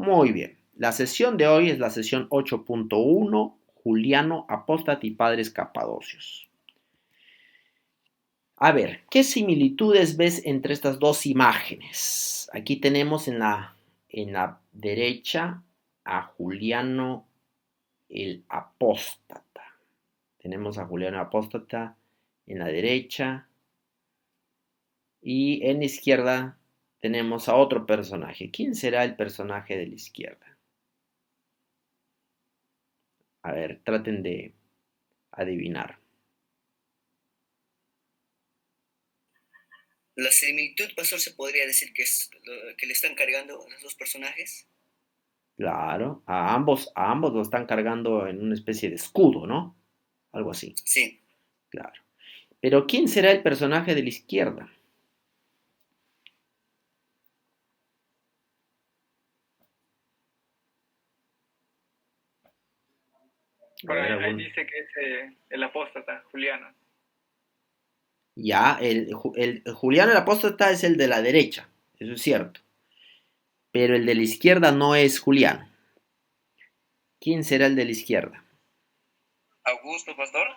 Muy bien. La sesión de hoy es la sesión 8.1, Juliano, apóstata y padres capadocios. A ver, ¿qué similitudes ves entre estas dos imágenes? Aquí tenemos en la derecha a Juliano el apóstata. Tenemos a Juliano el apóstata en la derecha y en la izquierda tenemos a otro personaje. ¿Quién será el personaje de la izquierda? A ver, traten de adivinar. La similitud, pastor, se podría decir que es que le están cargando a los dos personajes. Claro, a ambos lo están cargando en una especie de escudo, ¿no? Algo así, Sí. claro. Pero ¿quién será el personaje de la izquierda? A Bueno, ver, ahí algún... dice que es el apóstata, Juliano. Ya, el Julián el apóstata es el de la derecha, eso es cierto. Pero el de la izquierda no es Julián. ¿Quién será el de la izquierda? Augusto, pastor.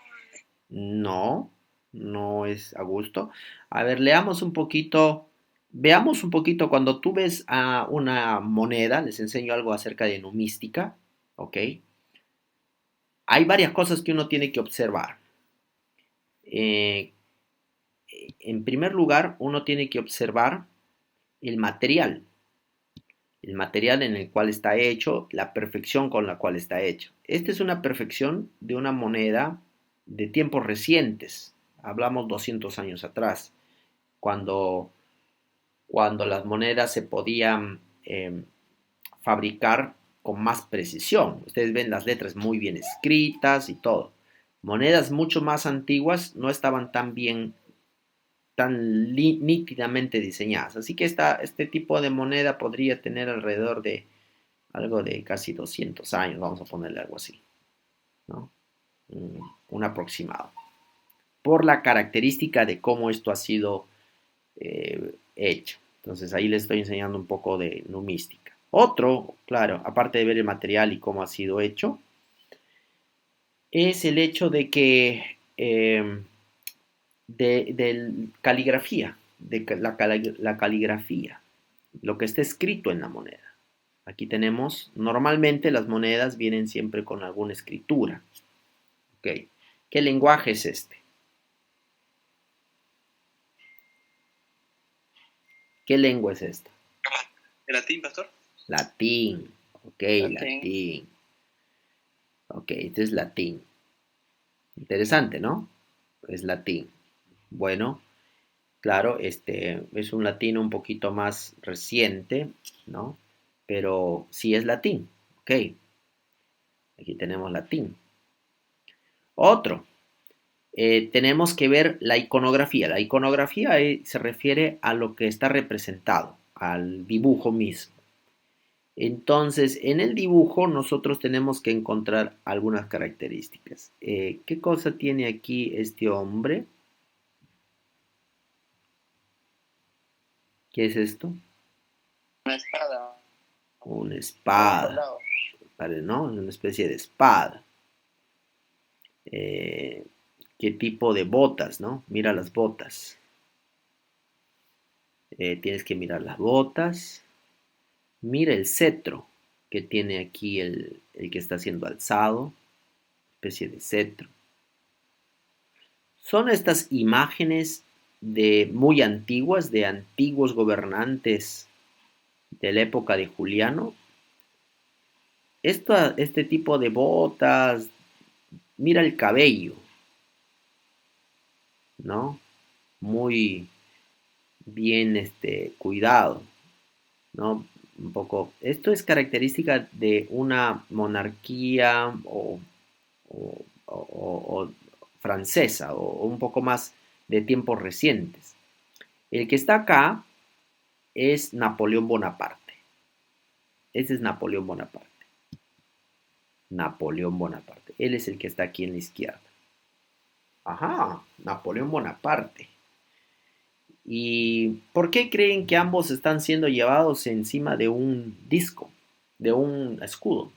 No, no es Augusto. A ver, veamos un poquito cuando tú ves a una moneda, les enseño algo acerca de numística, ¿ok? Hay varias cosas que uno tiene que observar. Eh, en primer lugar, uno tiene que observar el material en el cual está hecho, la perfección con la cual está hecho. Esta es una perfección de una moneda de tiempos recientes, hablamos 200 años atrás, cuando, cuando las monedas se podían fabricar con más precisión. Ustedes ven las letras muy bien escritas y todo. Monedas mucho más antiguas no estaban tan nítidamente diseñadas. Así que este tipo de moneda podría tener alrededor de algo de casi 200 años, vamos a ponerle algo así, ¿no? Un aproximado. Por la característica de cómo esto ha sido hecho. Entonces ahí les estoy enseñando un poco de numística. Otro, claro, aparte de ver el material y cómo ha sido hecho, es el hecho de que de caligrafía, la caligrafía, lo que está escrito en la moneda. Aquí tenemos, normalmente las monedas vienen siempre con alguna escritura. ¿Ok? ¿Qué lenguaje es este? ¿Qué lengua es esta? ¿El latín, pastor? Latín. Ok, Latín. latín. Ok, este es latín. Interesante, ¿no? Es latín. Bueno, claro, este es un latín un poquito más reciente, ¿no? Pero sí es latín. Ok, aquí tenemos latín. Otro, tenemos que ver la iconografía. La iconografía se refiere a lo que está representado, al dibujo mismo. Entonces, en el dibujo nosotros tenemos que encontrar algunas características. ¿Qué cosa tiene aquí este hombre? ¿Qué es esto? Una espada. Una Algo por el espada, lado. ¿vale? ¿No? Una especie de espada. Eh, ¿Qué tipo de botas, no? Mira las botas. Tienes que mirar las botas. Mira el cetro que tiene aquí el que está siendo alzado. Especie de cetro. Son estas imágenes de muy antiguas, de antiguos gobernantes de la época de Juliano. Este tipo de botas, mira el cabello, ¿no? Muy bien cuidado, ¿no? Un poco. Esto es característica de una monarquía o francesa o un poco más de tiempos recientes. El que está acá es Napoleón Bonaparte. Ese es Napoleón Bonaparte. Napoleón Bonaparte. Él es el que está aquí en la izquierda. Ajá, Napoleón Bonaparte. ¿Y por qué creen que ambos están siendo llevados encima de un disco? de un escudo.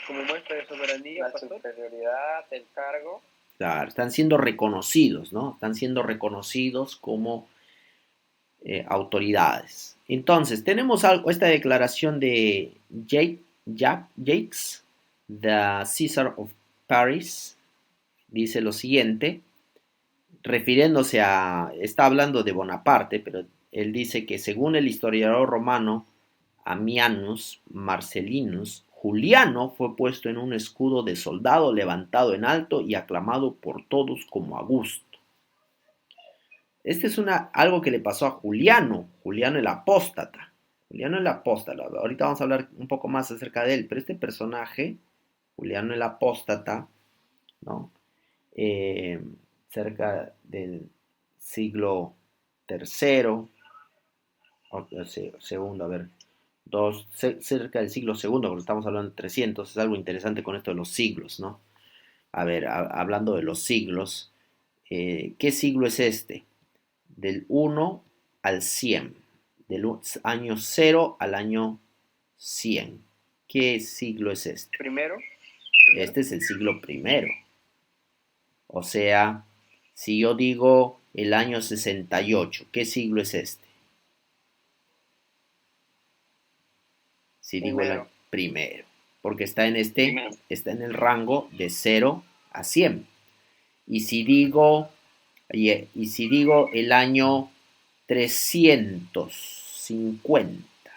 Como muestra de soberanía, La pastor. superioridad del cargo. Claro, están siendo reconocidos, ¿no? Están siendo reconocidos como autoridades. Entonces, tenemos esta declaración de Jacques, the Caesar of Paris, dice lo siguiente, refiriéndose está hablando de Bonaparte, pero él dice que según el historiador romano Ammianus Marcellinus, Juliano fue puesto en un escudo de soldado levantado en alto y aclamado por todos como Augusto. Este es algo que le pasó a Juliano el apóstata. Juliano el apóstata. Ahorita vamos a hablar un poco más acerca de él, pero este personaje, Juliano el apóstata, ¿no? Cerca del siglo tercero, segundo, a ver, cerca del siglo segundo, porque estamos hablando de 300, es algo interesante con esto de los siglos, ¿no? A ver, hablando de los siglos, ¿qué siglo es este? Del 1 al 100, del año 0 al año 100. ¿Qué siglo es este? Primero. Este es el siglo primero. O sea, si yo digo el año 68, ¿qué siglo es este? Si digo el año primero, porque está en está en el rango de 0 a 100. Y si digo el año 350,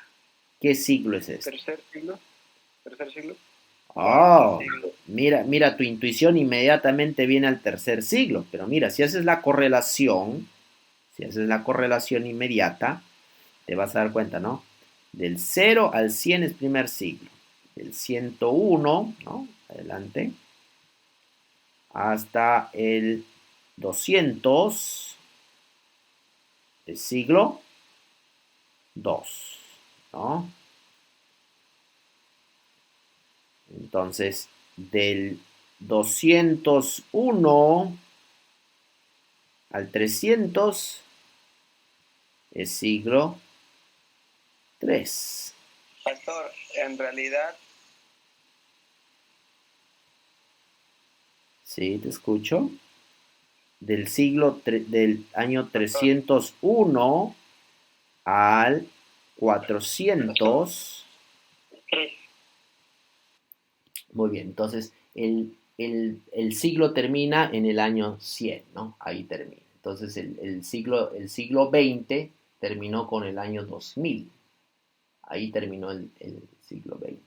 ¿qué siglo es este? Tercer siglo. Oh, mira, tu intuición inmediatamente viene al tercer siglo, pero mira, si haces la correlación inmediata, te vas a dar cuenta, ¿no? Del 0 al 100 es primer siglo, del 101, ¿no? Adelante, hasta el 200 del siglo 2, ¿no? Entonces, del 201 al 300 es siglo 3. Pastor, en realidad. Sí, te escucho. Del año 301 al 400. Muy bien, entonces el siglo termina en el año 100, ¿no? Ahí termina. Entonces el siglo XX terminó con el año 2000. Ahí terminó el siglo XX.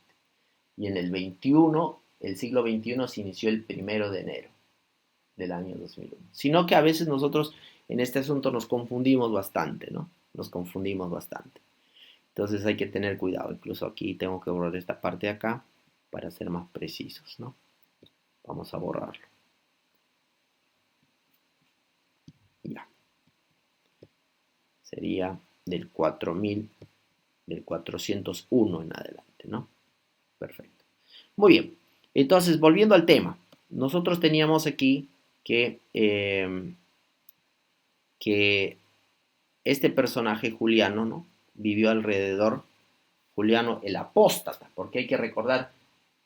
Y en el siglo XXI se inició el 1 de enero del año 2001. Sino que a veces nosotros en este asunto nos confundimos bastante, ¿no? Nos confundimos bastante. Entonces hay que tener cuidado. Incluso aquí tengo que borrar esta parte de acá para ser más precisos, ¿no? Vamos a borrarlo. Ya. Sería del 401 en adelante, ¿no? Perfecto. Muy bien. Entonces, volviendo al tema. Nosotros teníamos aquí que este personaje Juliano, ¿no? Vivió alrededor, Juliano el apóstata, porque hay que recordar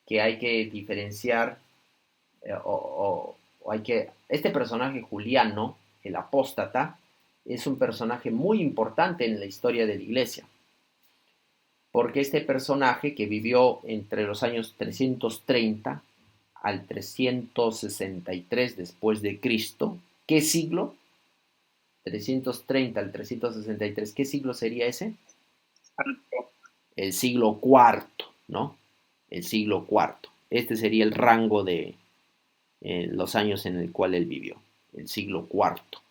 que hay que diferenciar este personaje Juliano, el apóstata, es un personaje muy importante en la historia de la iglesia, porque este personaje que vivió entre los años 330 al 363 después de Cristo, ¿qué siglo? 330 al 363, ¿qué siglo sería ese? El siglo cuarto, ¿no? El siglo cuarto. Este sería el rango de los años en el cual él vivió, el siglo cuarto.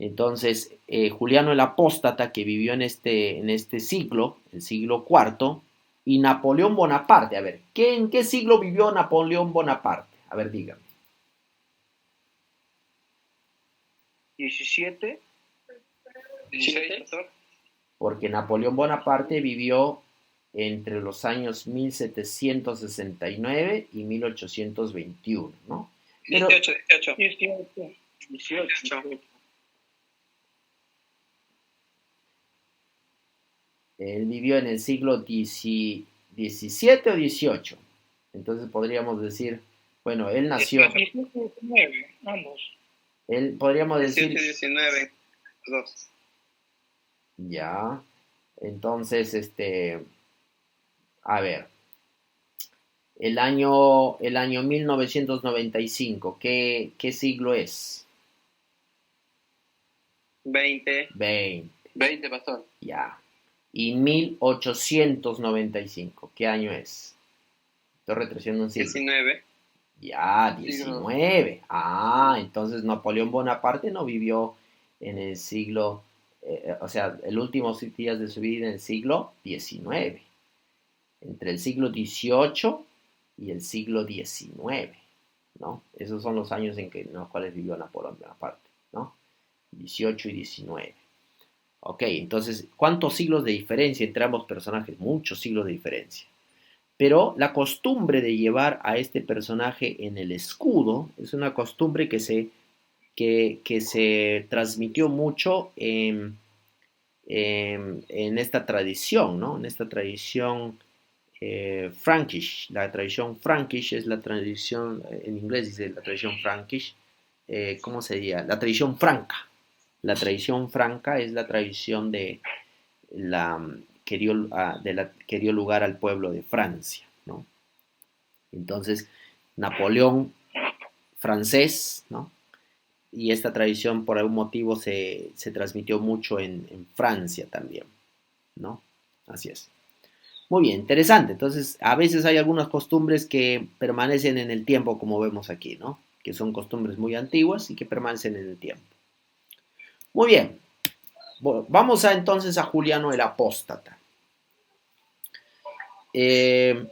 Entonces, Juliano el Apóstata, que vivió en este siglo, el siglo cuarto, y Napoleón Bonaparte. A ver, ¿en qué siglo vivió Napoleón Bonaparte? A ver, dígame. 17. Porque Napoleón Bonaparte vivió entre los años 1769 y 1821, ¿no? Pero, 18. Él vivió en el siglo XVII o XVIII. Entonces podríamos decir, bueno, él nació, 19, ambos. podríamos 18 y decir, 19, dos. ya, entonces, a ver, el año 1995, ¿qué siglo es? 20. 20, 20, pastor. ya. Y 1895, ¿qué año es? Estoy retrocediendo un siglo. 19. Ya, Siglo. 19. Entonces Napoleón Bonaparte no vivió en el siglo, o sea, el últimos días de su vida en el siglo XIX, entre el siglo XVIII y el siglo XIX, ¿no? Esos son los años en los cuales vivió Napoleón Bonaparte, ¿no? 18 y 19. Ok, entonces, ¿cuántos siglos de diferencia entre ambos personajes? Muchos siglos de diferencia. Pero la costumbre de llevar a este personaje en el escudo es una costumbre que se transmitió mucho en esta tradición, ¿no? En esta tradición Frankish. La tradición Frankish es la tradición, en inglés dice la tradición Frankish, ¿cómo sería? La tradición franca. La tradición franca es la tradición la, que dio lugar al pueblo de Francia, ¿no? Entonces, Napoleón francés, ¿no? Y esta tradición por algún motivo se transmitió mucho en Francia también, ¿no? Así es. Muy bien, interesante. Entonces, a veces hay algunas costumbres que permanecen en el tiempo, como vemos aquí, ¿no? Que son costumbres muy antiguas y que permanecen en el tiempo. Muy bien. Bueno, vamos entonces a Juliano el Apóstata. Hay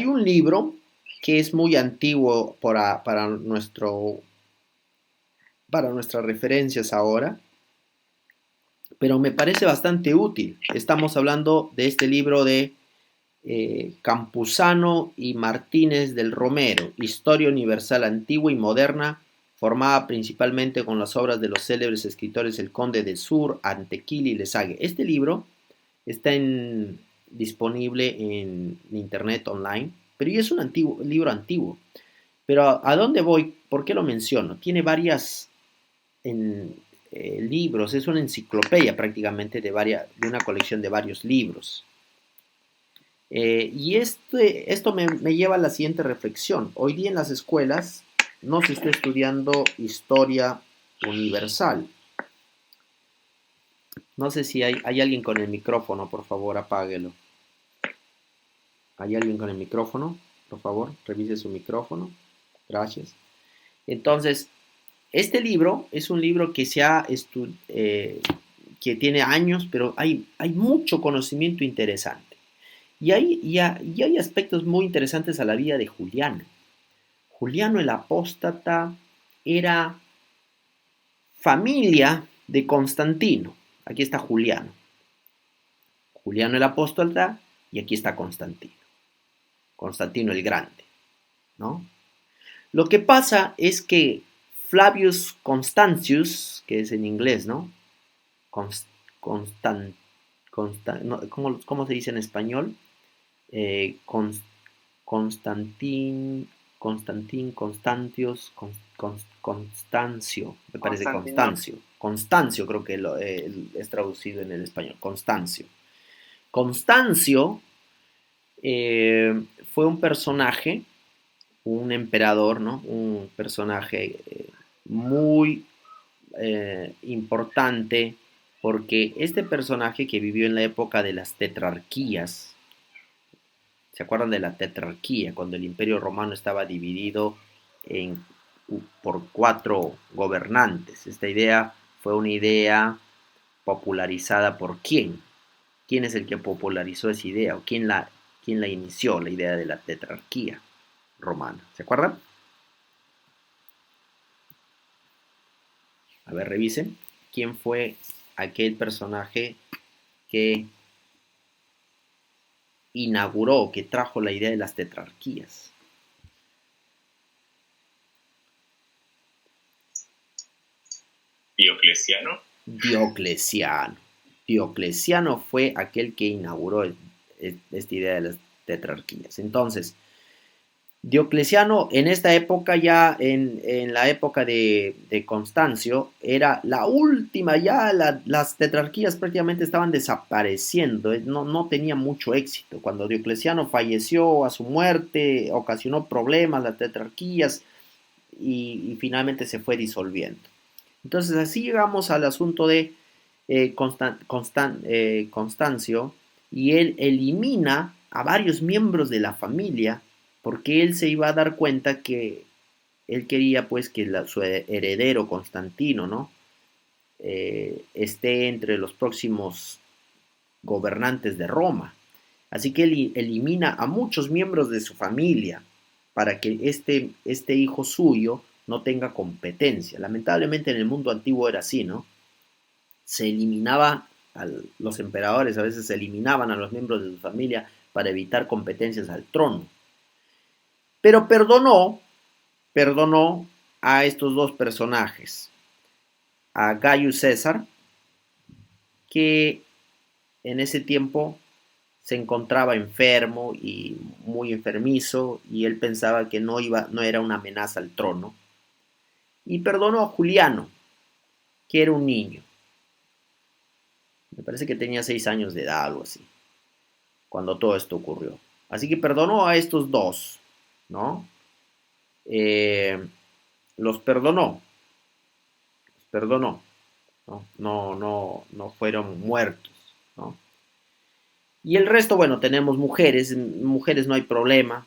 un libro que es muy antiguo para nuestras referencias ahora, pero me parece bastante útil. Estamos hablando de este libro de Campuzano y Martínez del Romero, Historia Universal Antigua y Moderna, formada principalmente con las obras de los célebres escritores El Conde de Sur, Antequil y Lesague. Este libro está disponible en internet online, pero ya es un libro antiguo. Pero ¿a dónde voy? ¿Por qué lo menciono? Tiene varias libros, es una enciclopedia prácticamente de una colección de varios libros. Y esto me lleva a la siguiente reflexión. Hoy día en las escuelas no se está estudiando historia universal. No sé si hay alguien con el micrófono, por favor, apáguelo. ¿Hay alguien con el micrófono? Por favor, revise su micrófono. Gracias. Entonces, este libro es un libro que que tiene años, pero hay mucho conocimiento interesante. Y hay aspectos muy interesantes a la vida de Juliano. Juliano el Apóstata era familia de Constantino. Aquí está Juliano. Juliano el Apóstata y aquí está Constantino. Constantino el Grande, ¿no? Lo que pasa es que Flavius Constantius, que es en inglés, ¿no? Constan, no, ¿cómo se dice en español? Eh, Const, Constantín, Constantius, Constancio, me parece Constancio. Constancio creo que es traducido en el español, Constancio. Constancio fue un personaje, un emperador, ¿no? Un personaje muy importante porque este personaje que vivió en la época de las tetrarquías, ¿se acuerdan de la tetrarquía? Cuando el imperio romano estaba dividido por 4 gobernantes. Esta idea fue una idea popularizada por quién. ¿Quién es el que popularizó esa idea? ¿O quién la inició, la idea de la tetrarquía romana? ¿Se acuerdan? A ver, revisen. ¿Quién fue aquel personaje que inauguró, que trajo la idea de las tetrarquías? Diocleciano. Diocleciano. Diocleciano fue aquel que inauguró esta idea de las tetrarquías. Entonces, Diocleciano en esta época, ya en la época de Constancio, era la última, ya las tetrarquías prácticamente estaban desapareciendo, no tenía mucho éxito. Cuando Diocleciano falleció, a su muerte ocasionó problemas las tetrarquías y finalmente se fue disolviendo. Entonces así llegamos al asunto de Constancio, y él elimina a varios miembros de la familia porque él se iba a dar cuenta que él quería pues que su heredero Constantino, ¿no? Esté entre los próximos gobernantes de Roma. Así que él elimina a muchos miembros de su familia para que este hijo suyo no tenga competencia. Lamentablemente en el mundo antiguo era así, ¿no? Se eliminaba a los emperadores, a veces se eliminaban a los miembros de su familia para evitar competencias al trono. Pero perdonó a estos dos personajes, a Gaius César, que en ese tiempo se encontraba enfermo y muy enfermizo, y él pensaba que no era una amenaza al trono, y perdonó a Juliano, que era un niño. Me parece que tenía 6 años de edad, algo así, cuando todo esto ocurrió. Así que perdonó a estos dos, ¿no? Los perdonó, ¿no? No fueron muertos, ¿no? Y el resto, bueno, tenemos mujeres no hay problema,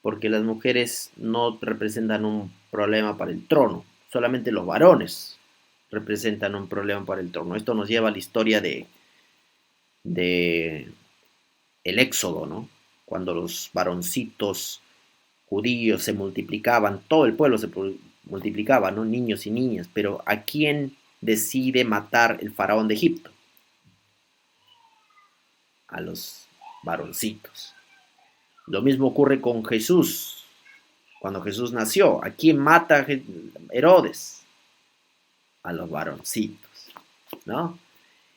porque las mujeres no representan un problema para el trono, solamente los varones representan un problema para el trono. Esto nos lleva a la historia de el Éxodo, ¿no? Cuando los varoncitos judíos se multiplicaban, todo el pueblo se multiplicaba, ¿no? Niños y niñas, pero ¿a quién decide matar el faraón de Egipto? A los varoncitos. Lo mismo ocurre con Jesús. Cuando Jesús nació, ¿a quién mata Herodes? A los varoncitos, ¿no?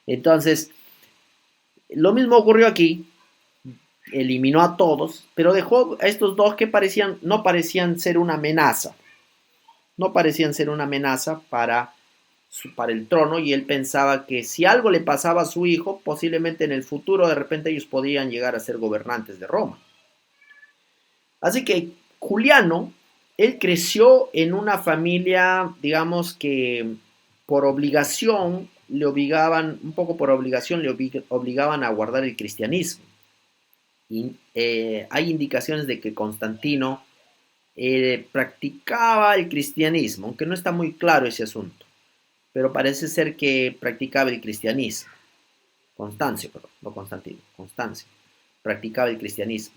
Entonces, lo mismo ocurrió aquí. Eliminó a todos, pero dejó a estos dos que no parecían ser una amenaza. No parecían ser una amenaza para el trono, y él pensaba que si algo le pasaba a su hijo, posiblemente en el futuro de repente ellos podían llegar a ser gobernantes de Roma. Así que Juliano, él creció en una familia, digamos que por obligación, un poco por obligación, le obligaban a guardar el cristianismo. Y hay indicaciones de que Constantino practicaba el cristianismo, aunque no está muy claro ese asunto, pero parece ser que practicaba el cristianismo. Constancio, perdón, no Constantino, Constancio, practicaba el cristianismo.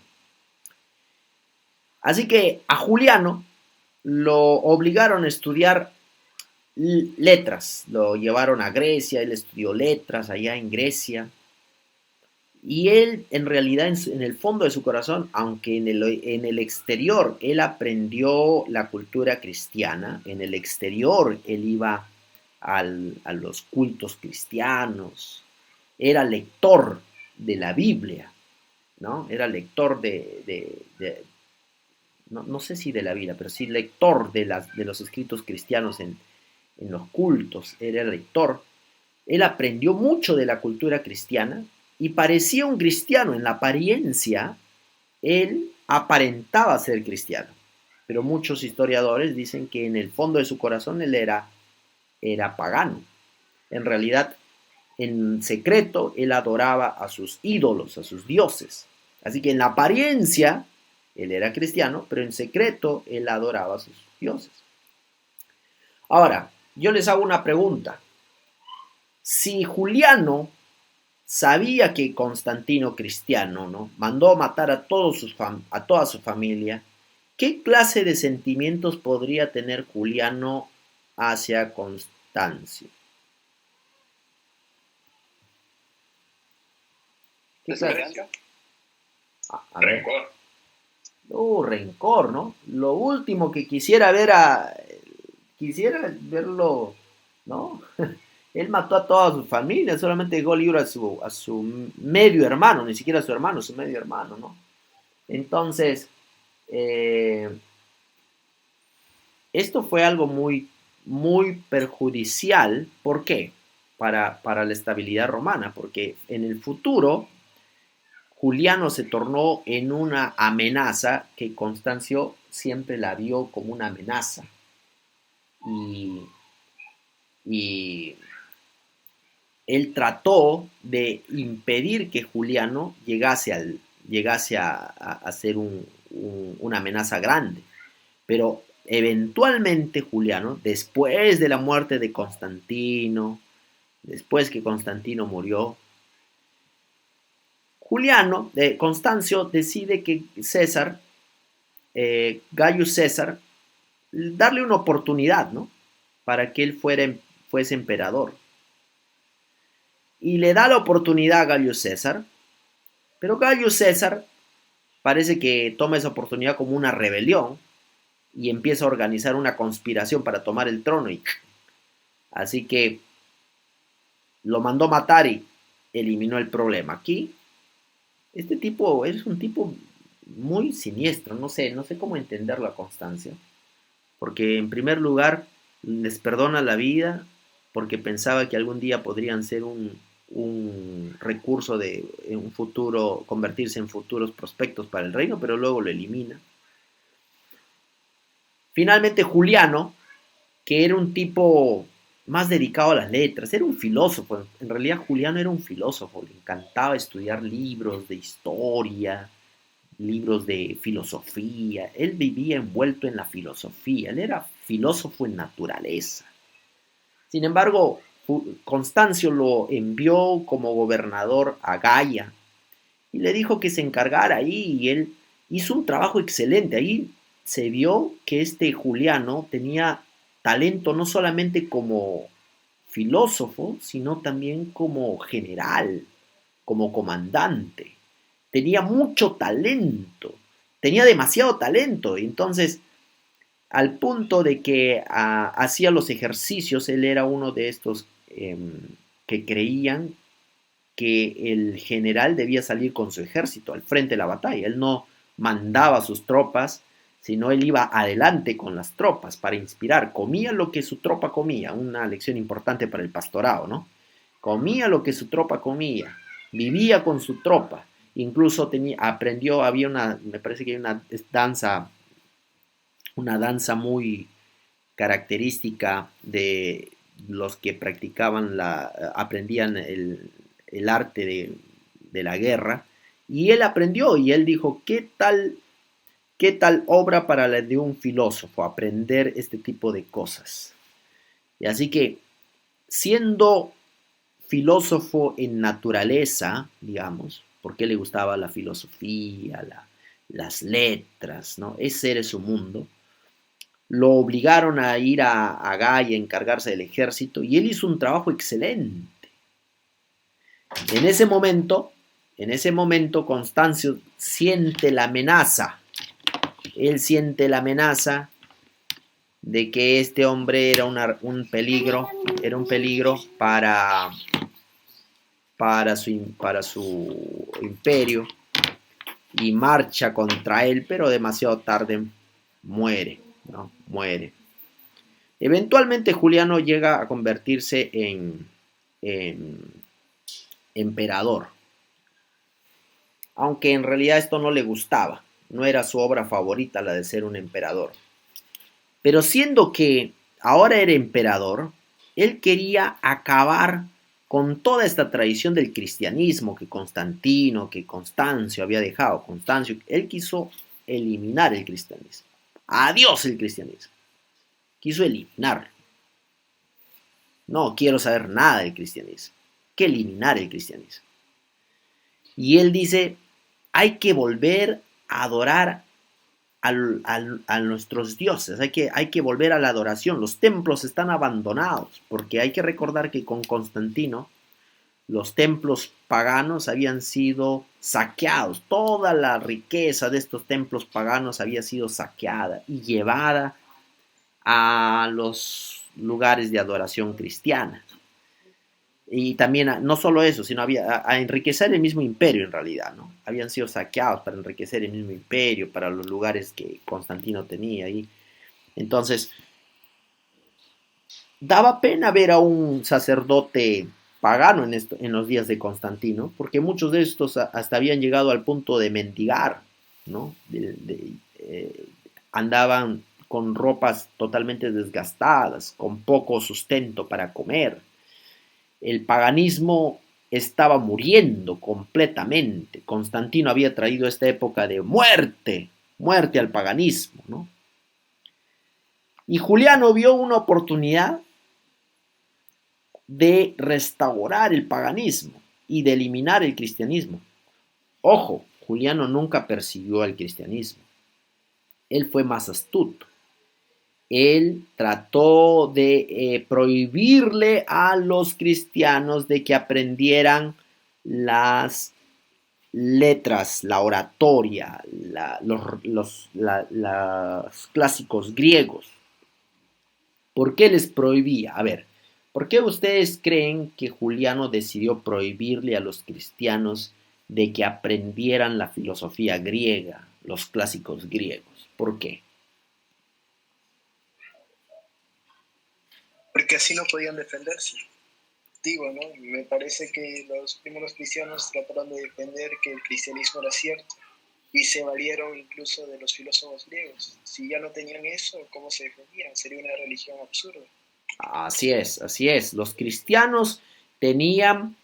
Así que a Juliano lo obligaron a estudiar letras, lo llevaron a Grecia, él estudió letras allá en Grecia, y él en realidad en el fondo de su corazón, aunque en el exterior él aprendió la cultura cristiana, en el exterior él iba a los cultos cristianos, era lector de la Biblia, ¿no? Era lector no sé si de la Biblia, pero sí lector de los escritos cristianos en los cultos, era lector. Él aprendió mucho de la cultura cristiana y parecía un cristiano. En la apariencia, él aparentaba ser cristiano, pero muchos historiadores dicen que en el fondo de su corazón él era pagano. En realidad, en secreto, él adoraba a sus ídolos, a sus dioses. Así que en la apariencia, él era cristiano, pero en secreto, él adoraba a sus dioses. Ahora, yo les hago una pregunta. Si Juliano sabía que Constantino cristiano, ¿no?, mandó a matar a toda su familia, ¿qué clase de sentimientos podría tener Juliano hacia Constancio? ¿Qué clase? A ver. Rencor. Rencor, ¿no? Lo último que quisiera verlo, ¿no? Él mató a toda su familia, solamente dejó libre a su medio hermano, ni siquiera a su hermano, su medio hermano, ¿no? Entonces, eh, esto fue algo muy, muy perjudicial. ¿Por qué? Para la estabilidad romana, porque en el futuro Juliano se tornó en una amenaza que Constancio siempre la vio como una amenaza. Y, y él trató de impedir que Juliano llegase a ser una amenaza grande. Pero eventualmente Juliano, después de la muerte de Constantino, después que Constantino murió, Constancio decide que César, Gaius César, darle una oportunidad, ¿no? Para que él fuese emperador. Y le da la oportunidad a Gaius César, pero Gaius César parece que toma esa oportunidad como una rebelión y empieza a organizar una conspiración para tomar el trono. Así que lo mandó matar y eliminó el problema. Aquí, este tipo es un tipo muy siniestro, no sé cómo entenderlo a Constancio, porque en primer lugar les perdona la vida porque pensaba que algún día podrían ser un recurso de un futuro, convertirse en futuros prospectos para el reino, pero luego lo elimina. Finalmente Juliano, que era un tipo más dedicado a las letras, era un filósofo. En realidad Juliano era un filósofo, le encantaba estudiar libros de historia, libros de filosofía. Él vivía envuelto en la filosofía, él era filósofo en naturaleza. Sin embargo, Constancio lo envió como gobernador a Gaia y le dijo que se encargara ahí, y él hizo un trabajo excelente. Ahí se vio que este Juliano tenía talento no solamente como filósofo, sino también como general, como comandante. Tenía mucho talento, tenía demasiado talento. Entonces, al punto de que hacía los ejercicios, él era uno de estos que creían que el general debía salir con su ejército al frente de la batalla. Él no mandaba a sus tropas, sino él iba adelante con las tropas para inspirar. Comía lo que su tropa comía, una lección importante para el pastorado, ¿no? Comía lo que su tropa comía, vivía con su tropa, incluso aprendió, me parece que hay una danza muy característica de los que practicaban aprendían el arte de la guerra, y él aprendió, y él dijo, qué tal obra para la de un filósofo, aprender este tipo de cosas? Y así que, siendo filósofo en naturaleza, digamos, porque le gustaba la filosofía, las letras, ¿no? Ese era su mundo. Lo obligaron a ir a Gaia a encargarse del ejército y él hizo un trabajo excelente. En ese momento, Constancio siente la amenaza. Él siente la amenaza de que este hombre un peligro para su imperio, y marcha contra él, pero demasiado tarde muere, ¿no? Muere. Eventualmente Juliano llega a convertirse en emperador, aunque en realidad esto no le gustaba, no era su obra favorita la de ser un emperador. Pero siendo que ahora era emperador, él quería acabar con toda esta tradición del cristianismo que Constancio había dejado. Él quiso eliminar el cristianismo. Adiós el cristianismo. Quiso eliminarlo. No quiero saber nada del cristianismo. Hay que eliminar el cristianismo. Y él dice, hay que volver a adorar a nuestros dioses, hay que volver a la adoración. Los templos están abandonados, porque hay que recordar que con Constantino los templos paganos habían sido saqueados. Toda la riqueza de estos templos paganos había sido saqueada y llevada a los lugares de adoración cristiana. y también no solo eso, sino a enriquecer el mismo imperio en realidad, ¿no? Habían sido saqueados para enriquecer el mismo imperio, para los lugares que Constantino tenía ahí. Entonces, daba pena ver a un sacerdote pagano en los días de Constantino, porque muchos de estos hasta habían llegado al punto de mendigar, ¿no? Andaban con ropas totalmente desgastadas, con poco sustento para comer. El paganismo estaba muriendo completamente. Constantino había traído esta época de muerte, muerte al paganismo, ¿no? Y Juliano vio una oportunidad de restaurar el paganismo y de eliminar el cristianismo. Ojo, Juliano nunca persiguió al cristianismo. Él fue más astuto. Él trató de prohibirle a los cristianos de que aprendieran las letras, la oratoria, los clásicos griegos. ¿Por qué les prohibía? A ver, ¿por qué ustedes creen que Juliano decidió prohibirle a los cristianos de que aprendieran la filosofía griega, los clásicos griegos? ¿Por qué? Porque así no podían defenderse. Digo, ¿no? Me parece que los primeros cristianos trataron de defender que el cristianismo era cierto y se valieron incluso de los filósofos griegos. Si ya no tenían eso, ¿cómo se defendían? Sería una religión absurda. Así es, así es. Los cristianos tenían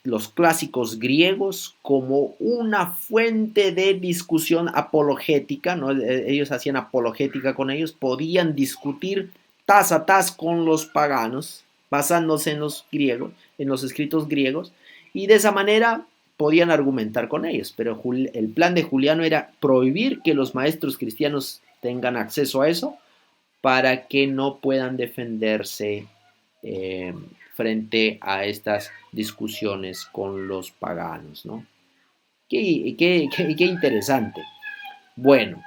los clásicos griegos como una fuente de discusión apologética, ¿no? Ellos hacían apologética con ellos, podían discutir tas a tas con los paganos, basándose en los griegos, en los escritos griegos, y de esa manera podían argumentar con ellos. Pero el plan de Juliano era prohibir que los maestros cristianos tengan acceso a eso para que no puedan defenderse frente a estas discusiones con los paganos, ¿no? Qué interesante. Bueno,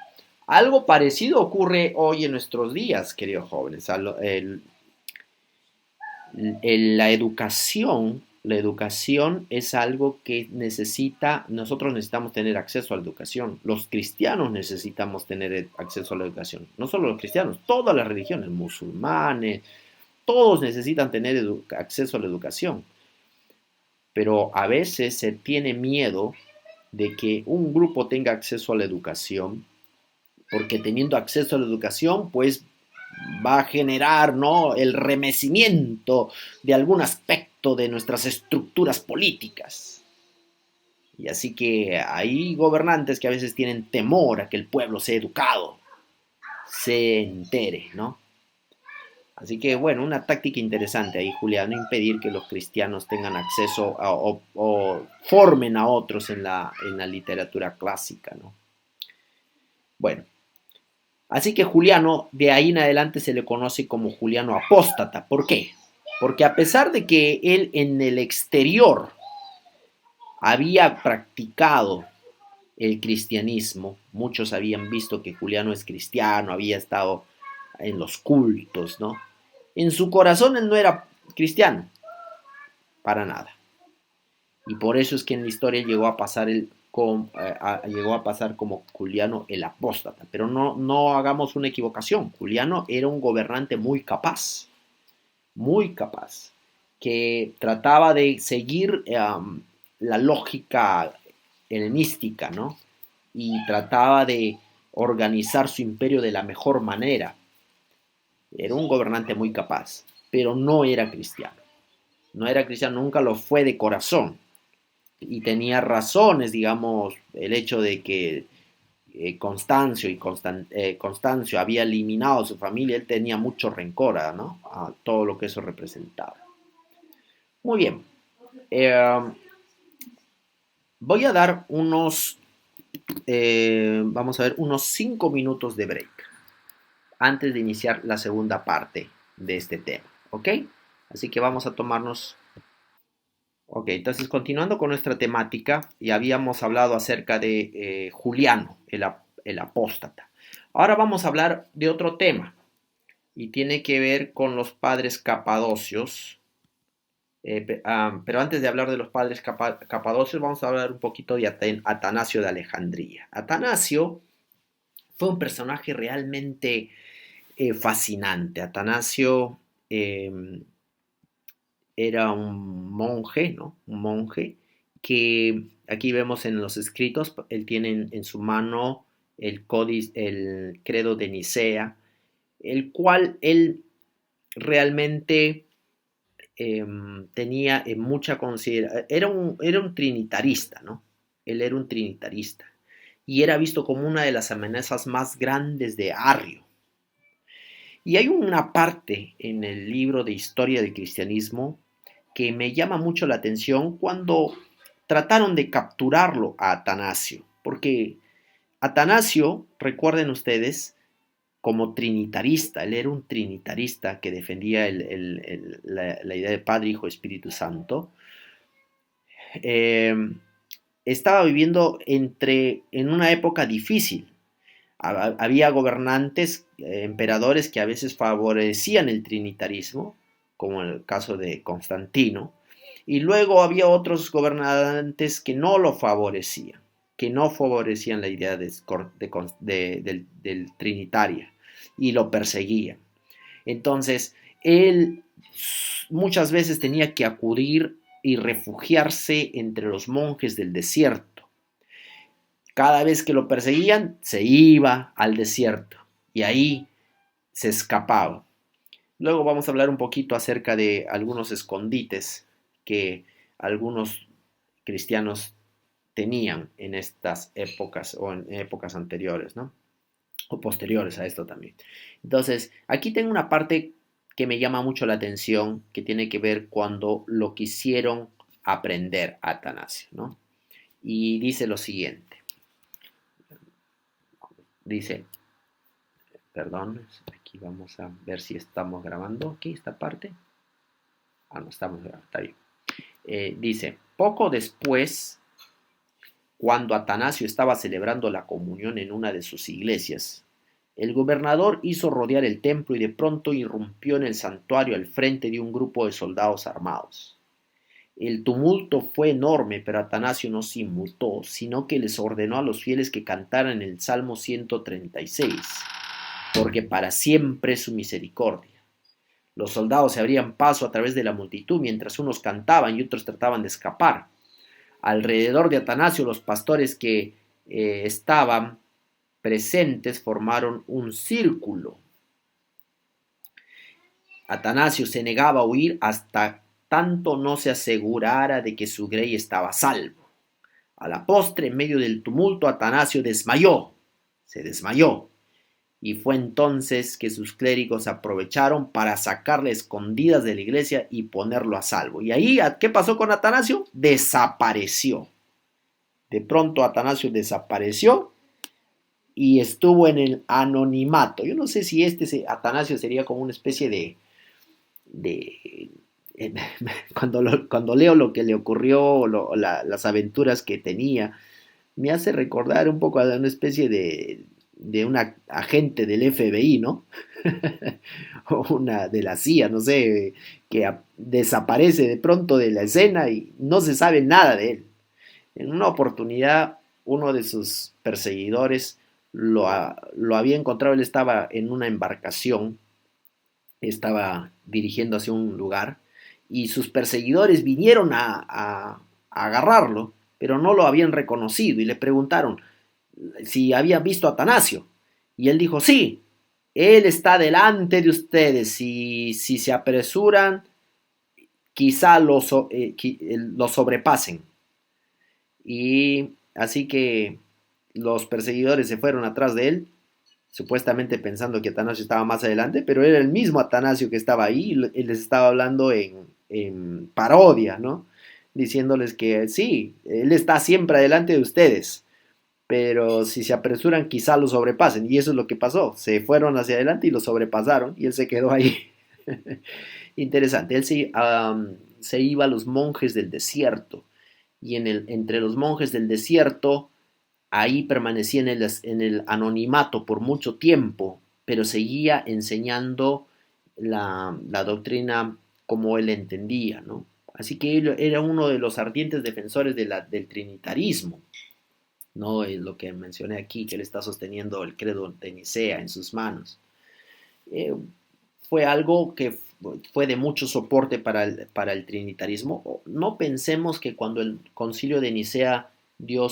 algo parecido ocurre hoy en nuestros días, queridos jóvenes. La educación es algo que nosotros necesitamos tener acceso a la educación. Los cristianos necesitamos tener acceso a la educación. No solo los cristianos, todas las religiones, musulmanes, todos necesitan tener acceso a la educación. Pero a veces se tiene miedo de que un grupo tenga acceso a la educación, porque teniendo acceso a la educación, pues va a generar, ¿no?, el remecimiento de algún aspecto de nuestras estructuras políticas. Y así que hay gobernantes que a veces tienen temor a que el pueblo sea educado, se entere, ¿no? Así que, bueno, una táctica interesante ahí, Julián, no impedir que los cristianos tengan acceso o formen a otros en la literatura clásica, ¿no? Bueno, así que Juliano, de ahí en adelante se le conoce como Juliano apóstata. ¿Por qué? Porque a pesar de que él en el exterior había practicado el cristianismo, muchos habían visto que Juliano es cristiano, había estado en los cultos, ¿no? En su corazón él no era cristiano, para nada. Y por eso es que en la historia llegó a pasar como Juliano el apóstata. Pero no hagamos una equivocación. Juliano era un gobernante muy capaz, que trataba de seguir la lógica helenística, ¿no? Y trataba de organizar su imperio de la mejor manera. Era un gobernante muy capaz, pero no era cristiano. No era cristiano, nunca lo fue de corazón. Y tenía razones, digamos, el hecho de que Constancio había eliminado a su familia, él tenía mucho rencor, ¿no?, a todo lo que eso representaba. Muy bien. Voy a dar vamos a ver, unos 5 minutos de break antes de iniciar la segunda parte de este tema, ¿ok? Así que vamos a tomarnos... Ok, entonces continuando con nuestra temática, ya habíamos hablado acerca de Juliano, el apóstata. Ahora vamos a hablar de otro tema. y tiene que ver con los padres capadocios. Pero antes de hablar de los padres capadocios, vamos a hablar un poquito de Atanasio de Alejandría. Atanasio fue un personaje realmente fascinante. Atanasio era un monje, ¿no? Un monje que aquí vemos en los escritos, él tiene en su mano el credo de Nicea, el cual él realmente tenía mucha consideración, era un trinitarista, ¿no? Él era un trinitarista y era visto como una de las amenazas más grandes de Arrio. Y hay una parte en el libro de Historia del Cristianismo que me llama mucho la atención cuando trataron de capturarlo a Atanasio, porque Atanasio, recuerden ustedes, como trinitarista, él era un trinitarista que defendía la idea de Padre, Hijo, Espíritu Santo, eh, estaba viviendo en una época difícil. Había gobernantes, emperadores que a veces favorecían el trinitarismo, como en el caso de Constantino, y luego había otros gobernantes que no lo favorecían, que no favorecían la idea del trinitaria y lo perseguían. Entonces, él muchas veces tenía que acudir y refugiarse entre los monjes del desierto. Cada vez que lo perseguían, se iba al desierto y ahí se escapaba. Luego vamos a hablar un poquito acerca de algunos escondites que algunos cristianos tenían en estas épocas o en épocas anteriores, ¿no? O posteriores a esto también. Entonces, aquí tengo una parte que me llama mucho la atención, que tiene que ver cuando lo quisieron aprender a Atanasio, ¿no? Y dice lo siguiente. Dice, perdón, aquí vamos a ver si estamos grabando aquí esta parte. No estamos grabando, está bien. Dice, poco después, cuando Atanasio estaba celebrando la comunión en una de sus iglesias, el gobernador hizo rodear el templo y de pronto irrumpió en el santuario al frente de un grupo de soldados armados. El tumulto fue enorme, pero Atanasio no se inmutó, sino que les ordenó a los fieles que cantaran el Salmo 136, porque para siempre es su misericordia. Los soldados se abrían paso a través de la multitud mientras unos cantaban y otros trataban de escapar. Alrededor de Atanasio, los pastores que estaban presentes formaron un círculo. Atanasio se negaba a huir hasta tanto no se asegurara de que su grey estaba a salvo. A la postre, en medio del tumulto, Atanasio se desmayó, y fue entonces que sus clérigos aprovecharon para sacarle escondidas de la iglesia y ponerlo a salvo. Y ahí, ¿qué pasó con Atanasio? Desapareció. De pronto Atanasio desapareció y estuvo en el anonimato. Yo no sé si Atanasio sería como una especie de cuando leo lo que le ocurrió, las aventuras que tenía, me hace recordar un poco a una especie de una agente del FBI, ¿no? O una de la CIA, no sé, que desaparece de pronto de la escena y no se sabe nada de él. En una oportunidad, uno de sus perseguidores lo había encontrado, él estaba en una embarcación, estaba dirigiendo hacia un lugar, y sus perseguidores vinieron a agarrarlo, pero no lo habían reconocido y le preguntaron si habían visto a Atanasio. Y él dijo, sí, él está delante de ustedes y si se apresuran, quizá lo sobrepasen. Y así que los perseguidores se fueron atrás de él, supuestamente pensando que Atanasio estaba más adelante, pero era el mismo Atanasio que estaba ahí y les estaba hablando en parodia, ¿no? Diciéndoles que sí, él está siempre adelante de ustedes, pero si se apresuran quizá lo sobrepasen, y eso es lo que pasó, se fueron hacia adelante y lo sobrepasaron y él se quedó ahí. Interesante, él se iba a los monjes del desierto y entre los monjes del desierto ahí permanecía en el anonimato por mucho tiempo pero seguía enseñando la doctrina como él entendía, ¿no? Así que él era uno de los ardientes defensores del trinitarismo, ¿no? Es lo que mencioné aquí, que él está sosteniendo el credo de Nicea en sus manos. Eh, Fue algo que fue de mucho soporte para el trinitarismo. No pensemos que cuando el concilio de Nicea dio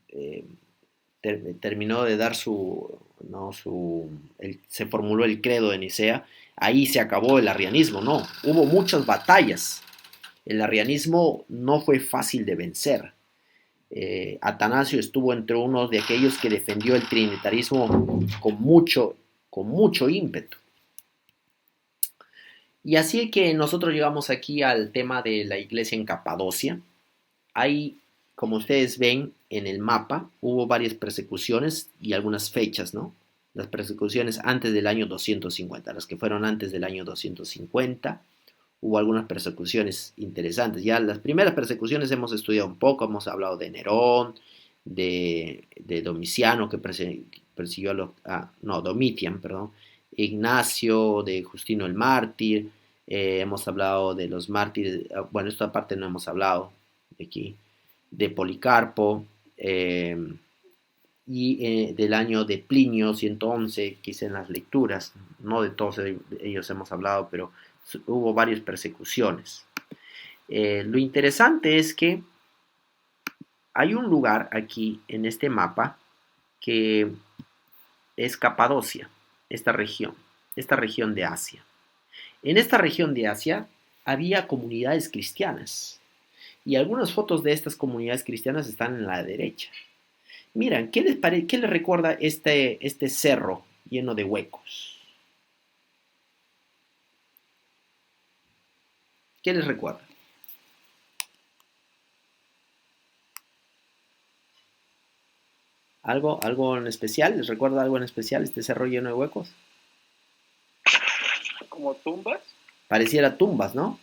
eh, terminó de dar no, se formuló el credo de Nicea, ahí se acabó el arrianismo, no, hubo muchas batallas. El arrianismo no fue fácil de vencer. Atanasio estuvo entre unos de aquellos que defendió el trinitarismo con mucho ímpetu. Y así que nosotros llegamos aquí al tema de la iglesia en Capadocia. Hay, como ustedes ven en el mapa, hubo varias persecuciones y algunas fechas, ¿no? Las persecuciones antes del año 250, las que fueron antes del año 250, hubo algunas persecuciones interesantes. Ya las primeras persecuciones hemos estudiado un poco, hemos hablado de Nerón, de Domiciano, que persiguió Domitian, perdón, Ignacio, de Justino el Mártir, hemos hablado de los mártires, bueno, esta parte no hemos hablado aquí, de Policarpo, del año de Plinio 111, que hice en las lecturas, no de todos ellos hemos hablado, pero hubo varias persecuciones. Lo interesante es que hay un lugar aquí en este mapa que es Capadocia, esta región de Asia. En esta región de Asia había comunidades cristianas y algunas fotos de estas comunidades cristianas están en la derecha. Miren, ¿qué les recuerda este cerro lleno de huecos? ¿Qué les recuerda? ¿Algo en especial? ¿Les recuerda algo en especial este cerro lleno de huecos? ¿Como tumbas? Pareciera tumbas, ¿no?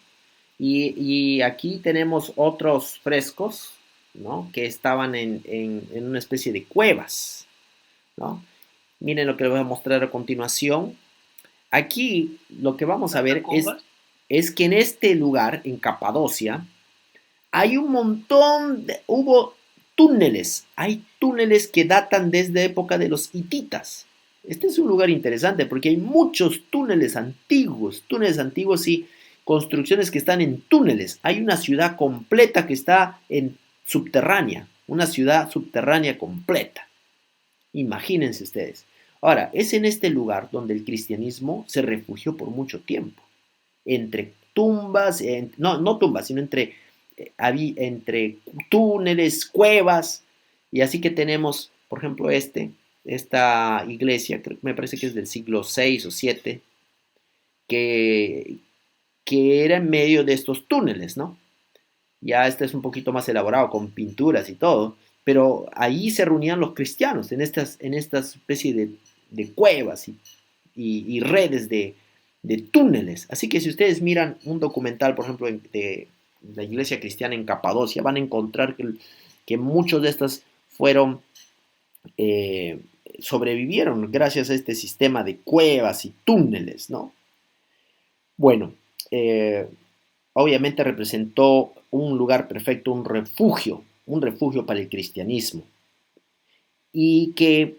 Y aquí tenemos otros frescos, ¿no? Que estaban en una especie de cuevas, ¿no? Miren lo que les voy a mostrar a continuación. Aquí lo que vamos a ver es que en este lugar, en Capadocia, hay un montón hubo túneles, hay túneles que datan desde época de los hititas. Este es un lugar interesante porque hay muchos túneles antiguos y construcciones que están en túneles. Hay una ciudad completa que está subterránea, una ciudad subterránea completa. Imagínense ustedes. Ahora, es en este lugar donde el cristianismo se refugió por mucho tiempo. Entre tumbas, no tumbas, sino entre túneles, cuevas, y así que tenemos, por ejemplo, esta iglesia, me parece que es del siglo VI o VII, que era en medio de estos túneles, ¿no? Ya este es un poquito más elaborado, con pinturas y todo, pero ahí se reunían los cristianos, en estas especie de cuevas y redes de túneles. Así que si ustedes miran un documental, por ejemplo, de la iglesia cristiana en Capadocia, van a encontrar que muchos de estas sobrevivieron gracias a este sistema de cuevas y túneles, ¿no? Bueno, obviamente representó un lugar perfecto, un refugio para el cristianismo, y que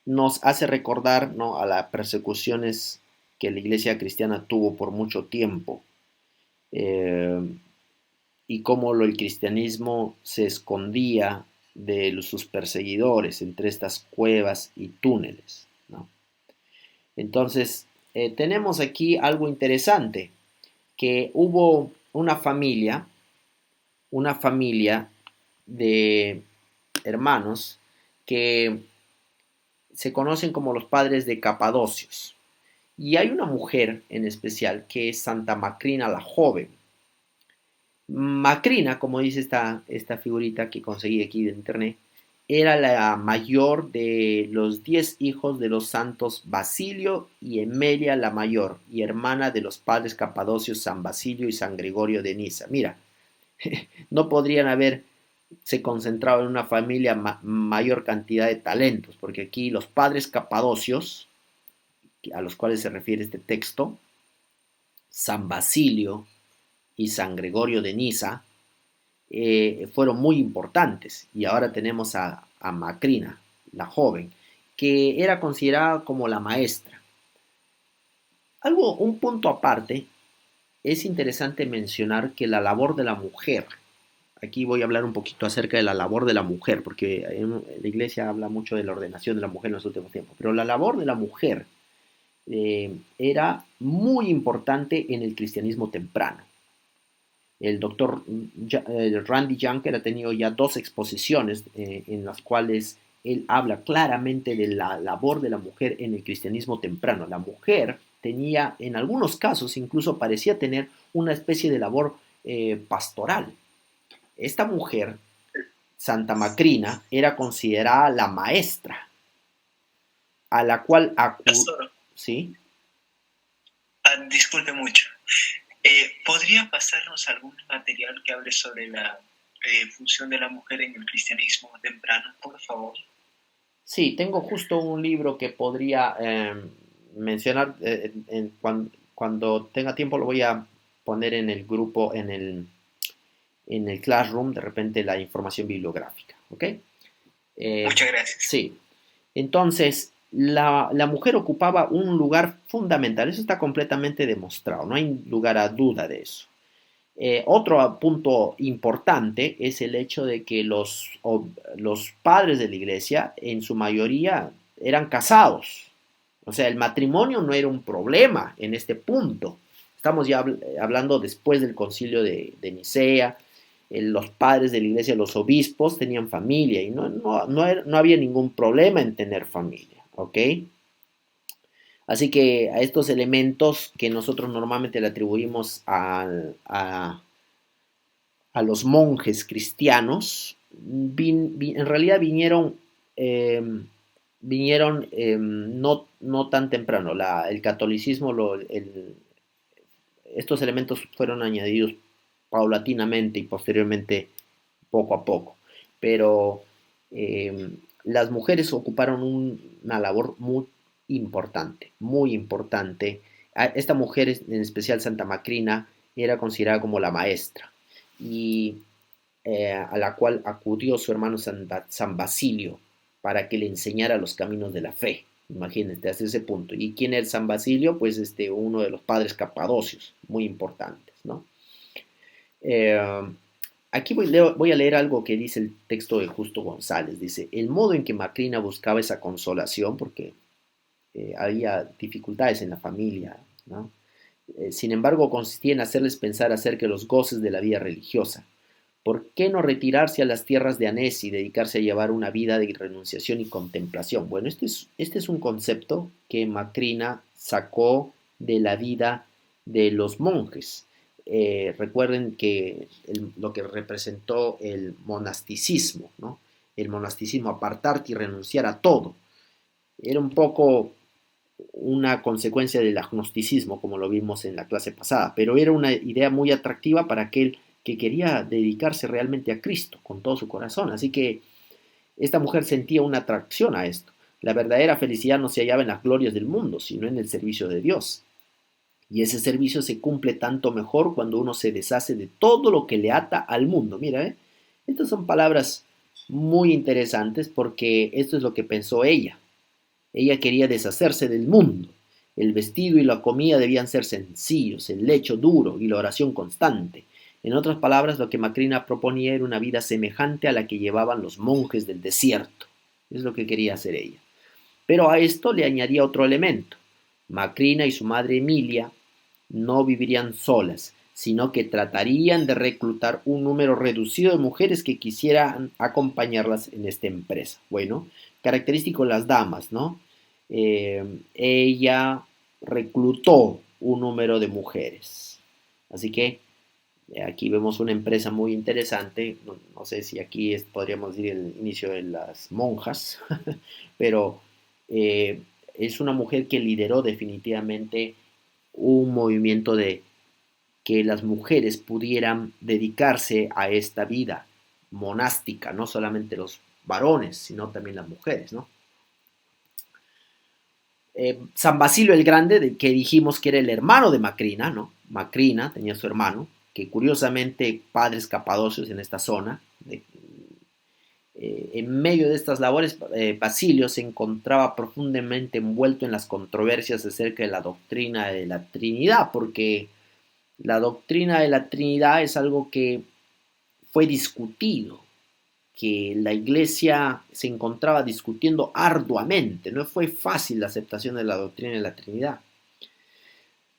nos hace recordar, ¿no?, a las persecuciones que la iglesia cristiana tuvo por mucho tiempo, y cómo el cristianismo se escondía de sus perseguidores entre estas cuevas y túneles, ¿no? Entonces, tenemos aquí algo interesante, que hubo una familia de hermanos que se conocen como los padres de Capadocios. Y hay una mujer en especial que es Santa Macrina la Joven. Macrina, como dice esta figurita que conseguí aquí de internet, era la mayor de los 10 hijos de los santos Basilio y Emelia la Mayor, y hermana de los padres capadocios San Basilio y San Gregorio de Niza. Mira, no podrían haberse concentrado en una familia mayor cantidad de talentos, porque aquí los padres capadocios a los cuales se refiere este texto, San Basilio y San Gregorio de Niza, fueron muy importantes. Y ahora tenemos a Macrina, la joven, que era considerada como la maestra. Un punto aparte, es interesante mencionar que la labor de la mujer, aquí voy a hablar un poquito acerca de la labor de la mujer, porque la iglesia habla mucho de la ordenación de la mujer en los últimos tiempos, pero la labor de la mujer era muy importante en el cristianismo temprano. El doctor Randy Junker ha tenido ya 2 exposiciones en las cuales él habla claramente de la labor de la mujer en el cristianismo temprano. La mujer tenía, en algunos casos, incluso parecía tener una especie de labor pastoral. Esta mujer, Santa Macrina, era considerada la maestra, a la cual Pastor, ¿sí? disculpe mucho. ¿Podría pasarnos algún material que hable sobre la función de la mujer en el cristianismo temprano, por favor? Sí, tengo justo un libro que podría mencionar cuando tenga tiempo lo voy a poner en el grupo, en el Classroom, de repente la información bibliográfica, ¿ok? Muchas gracias. Sí, entonces la mujer ocupaba un lugar fundamental, eso está completamente demostrado, no hay lugar a duda de eso. Otro punto importante es el hecho de que los padres de la iglesia en su mayoría eran casados. O sea, el matrimonio no era un problema en este punto. Estamos ya hablando después del concilio de Nicea. Los padres de la iglesia, los obispos, tenían familia y no había ningún problema en tener familia. ¿Ok? Así que a estos elementos que nosotros normalmente le atribuimos a los monjes cristianos, en realidad vinieron no tan temprano. El catolicismo, estos elementos fueron añadidos paulatinamente y posteriormente poco a poco. Pero las mujeres ocuparon una labor muy importante, muy importante. Esta mujer, en especial Santa Macrina, era considerada como la maestra y a la cual acudió su hermano San Basilio para que le enseñara los caminos de la fe. Imagínate, hasta ese punto. ¿Y quién es San Basilio? Pues uno de los padres capadocios, muy importantes, ¿no? Eh, Aquí voy a leer algo que dice el texto de Justo González. Dice, el modo en que Macrina buscaba esa consolación, porque había dificultades en la familia, ¿no? Sin embargo, consistía en hacerles pensar acerca de los goces de la vida religiosa. ¿Por qué no retirarse a las tierras de Anés y dedicarse a llevar una vida de renunciación y contemplación? Bueno, este es un concepto que Macrina sacó de la vida de los monjes. Recuerden que lo que representó el monasticismo, ¿no? El monasticismo, apartarte y renunciar a todo. Era un poco una consecuencia del agnosticismo, como lo vimos en la clase pasada, pero era una idea muy atractiva para aquel que quería dedicarse realmente a Cristo con todo su corazón. Así que esta mujer sentía una atracción a esto. La verdadera felicidad no se hallaba en las glorias del mundo, sino en el servicio de Dios. Y ese servicio se cumple tanto mejor cuando uno se deshace de todo lo que le ata al mundo. Mira, estas son palabras muy interesantes porque esto es lo que pensó ella. Ella quería deshacerse del mundo. El vestido y la comida debían ser sencillos, el lecho duro y la oración constante. En otras palabras, lo que Macrina proponía era una vida semejante a la que llevaban los monjes del desierto. Es lo que quería hacer ella. Pero a esto le añadía otro elemento. Macrina y su madre Emilia no vivirían solas, sino que tratarían de reclutar un número reducido de mujeres que quisieran acompañarlas en esta empresa. Bueno, característico las damas, ¿no? Ella reclutó un número de mujeres. Así que aquí vemos una empresa muy interesante. No sé si aquí podríamos decir el inicio de las monjas, pero es una mujer que lideró definitivamente un movimiento de que las mujeres pudieran dedicarse a esta vida monástica, no solamente los varones, sino también las mujeres, ¿no? San Basilio el Grande, que dijimos que era el hermano de Macrina, ¿no? Macrina tenía su hermano, que curiosamente padres capadocios en esta zona. En medio de estas labores, Basilio se encontraba profundamente envuelto en las controversias acerca de la doctrina de la Trinidad, porque la doctrina de la Trinidad es algo que fue discutido, que la iglesia se encontraba discutiendo arduamente. No fue fácil la aceptación de la doctrina de la Trinidad,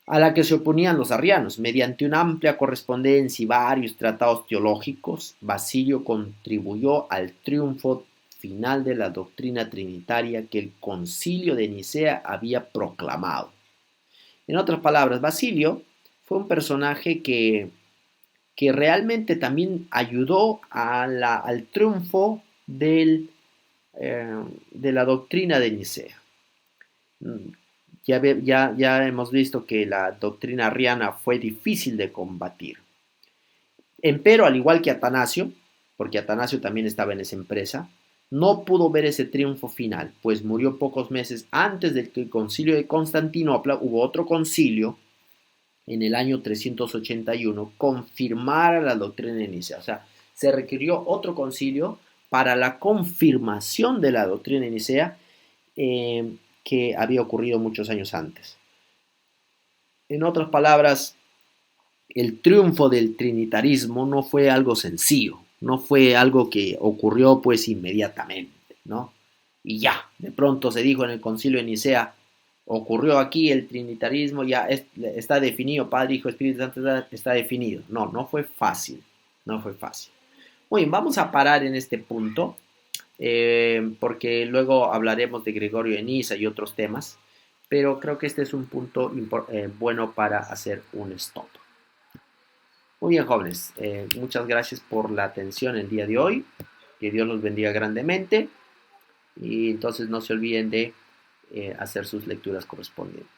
a la que se oponían los arrianos. Mediante una amplia correspondencia y varios tratados teológicos, Basilio contribuyó al triunfo final de la doctrina trinitaria que el Concilio de Nicea había proclamado. En otras palabras, Basilio fue un personaje que realmente también ayudó al triunfo de la doctrina de Nicea. Ya hemos visto que la doctrina arriana fue difícil de combatir. Empero, al igual que Atanasio, porque Atanasio también estaba en esa empresa, no pudo ver ese triunfo final, pues murió pocos meses antes del que el concilio de Constantinopla. Hubo otro concilio en el año 381, confirmara la doctrina de Nicea. O sea, se requirió otro concilio para la confirmación de la doctrina de Nicea, que había ocurrido muchos años antes. En otras palabras, el triunfo del trinitarismo no fue algo sencillo, no fue algo que ocurrió pues inmediatamente, ¿no? Y ya, de pronto se dijo en el concilio de Nicea, ocurrió aquí el trinitarismo, ya está definido, Padre, Hijo, Espíritu Santo está definido. No, no fue fácil, no fue fácil. Muy bien, vamos a parar en este punto, porque luego hablaremos de Gregorio de Niza y otros temas, pero creo que este es un punto bueno para hacer un stop. Muy bien, jóvenes, muchas gracias por la atención el día de hoy, que Dios los bendiga grandemente, y entonces no se olviden de hacer sus lecturas correspondientes.